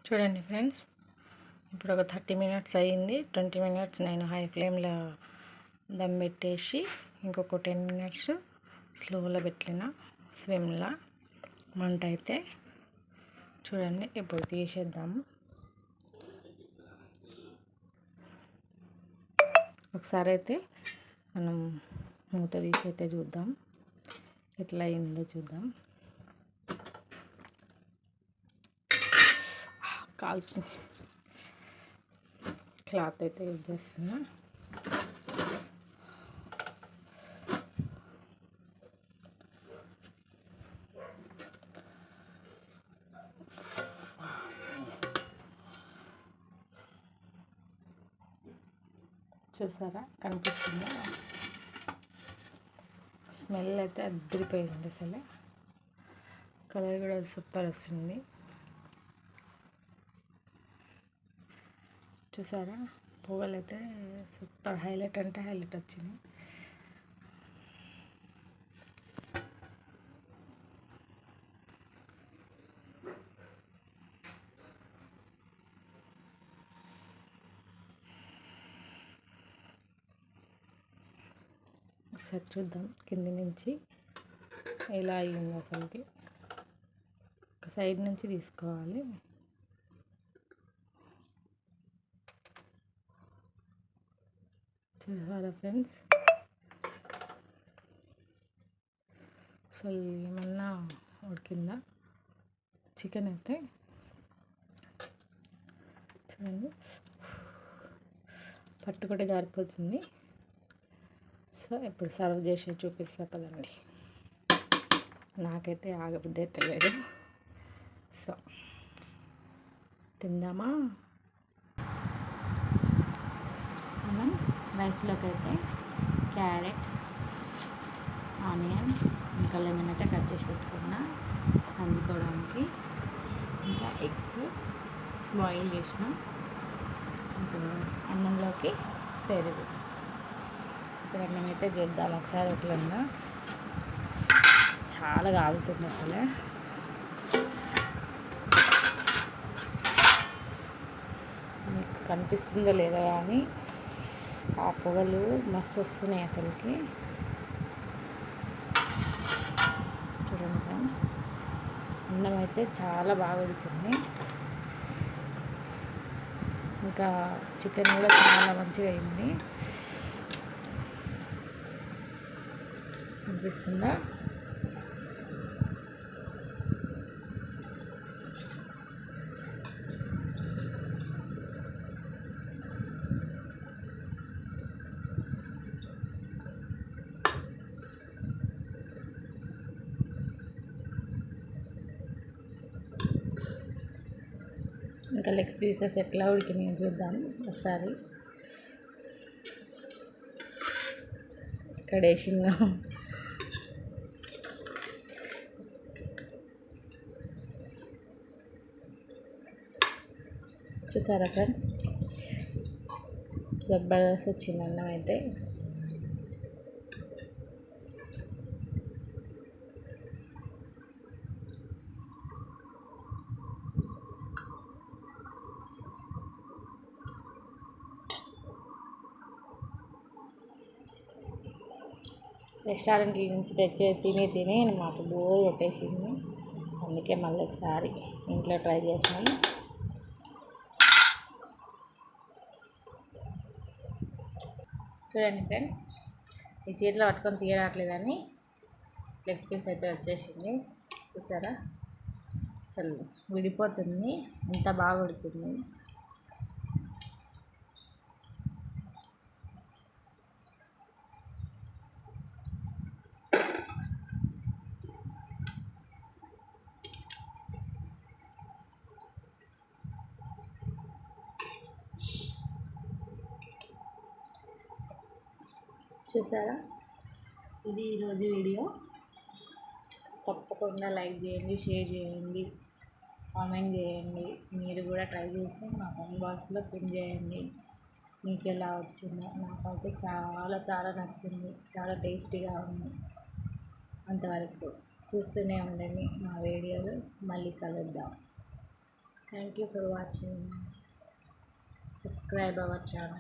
చూడండి ఫ్రెండ్స్, ఇప్పుడు ఒక 30 మినిట్స్ అయ్యింది. 20 మినిట్స్ నేను హై ఫ్లేమ్లో దమ్ పెట్టేసి ఇంకొక 10 మినిట్స్ స్లోలో పెట్టిన స్విమ్లా మంట అయితే. చూడండి, ఇప్పుడు తీసేద్దాము. ఒకసారి అయితే మనం మూత తీసి అయితే చూద్దాం, ఎట్లా అయిందో చూద్దాం. కాలుతుంది. క్లాత్ అయితే యూజ్ చేస్తున్నా. చూసారా, కనిపిస్తుందా? స్మెల్ అయితే అద్దరిపోయింది. అసలు కలర్ కూడా సూపర్ వస్తుంది. చూసారా, పువ్వులు అయితే సూపర్ హైలైట్ అంటే హైలైట్ వచ్చినాయి. ఒకసారి చూద్దాం కింది నుంచి ఎలా అయ్యింది. అసలుకి ఒక సైడ్ నుంచి తీసుకోవాలి. చూసారా ఫ్రెండ్స్, అసలు ఏమన్నా ఉడికిందా చికెన్ అయితే? చూడండి, పట్టుకుంటే జారిపోతుంది. సో ఇప్పుడు సర్వ్ చేసి చూపిస్తా కదండి. నాకైతే ఆగబుద్ధి అయితే లేదు. సో తిందామా? మనం రైస్లోకి అయితే క్యారెట్, ఆనియన్, ఇంకా లెమన్ అయితే కట్ చేసి పెట్టుకున్నా నంచుకోవడానికి. ఇంకా ఎగ్స్ బాయిల్ చేసినాం. ఇంకా అన్నంలోకి పెరుగు. ఇప్పుడు అన్నం అయితే చేద్దాం ఒకసారి. ఎట్లుందో చాలా కాలుతుంది అసలు. మీకు కనిపిస్తుందో లేదో కానీ ఆ పొగలు మస్తు వస్తున్నాయి అసలుకి. చూడండి ఫ్రెండ్స్, అన్నం అయితే చాలా బాగా ఉడుకుతుంది. ఇంకా చికెన్ కూడా చాలా మంచిగా అయింది. అనిపిస్తుందా? ఇంకా లెగ్ పీసెస్ ఎట్లా ఉడికినాయో చూద్దాం ఒకసారి. ఇక్కడ వేసిన చూసారా ఫ్రెండ్స్, జబర్దస్త్ వచ్చింది అన్నం అయితే. రెస్టారెంట్ల నుంచి తిని మాకు బోర్ కొట్టేసింది. అందుకే మళ్ళీ ఒకసారి ఇంట్లో ట్రై చేసినాం. చూడండి ఫ్రెండ్స్, ఈ చేతిలో పట్టుకొని తీయరాట్లేదని లెగ్ పీస్ అయితే వచ్చేసింది. చూసారా, అసలు విడిపోతుంది, ఎంత బాగా ఉడికింది. చూసారా, ఇది ఈరోజు వీడియో. తప్పకుండా లైక్ చేయండి, షేర్ చేయండి, కామెంట్ చేయండి. మీరు కూడా ట్రై చేసి మా కామెంట్ బాక్స్లో పిన్ చేయండి. మీకు ఎలా వచ్చిందో. నాకైతే చాలా చాలా నచ్చింది, చాలా టేస్టీగా ఉంది. అంతవరకు చూస్తూనే ఉండండి మా వీడియోలు. మళ్ళీ కలుద్దాం. Thank you for watching. Subscribe our channel.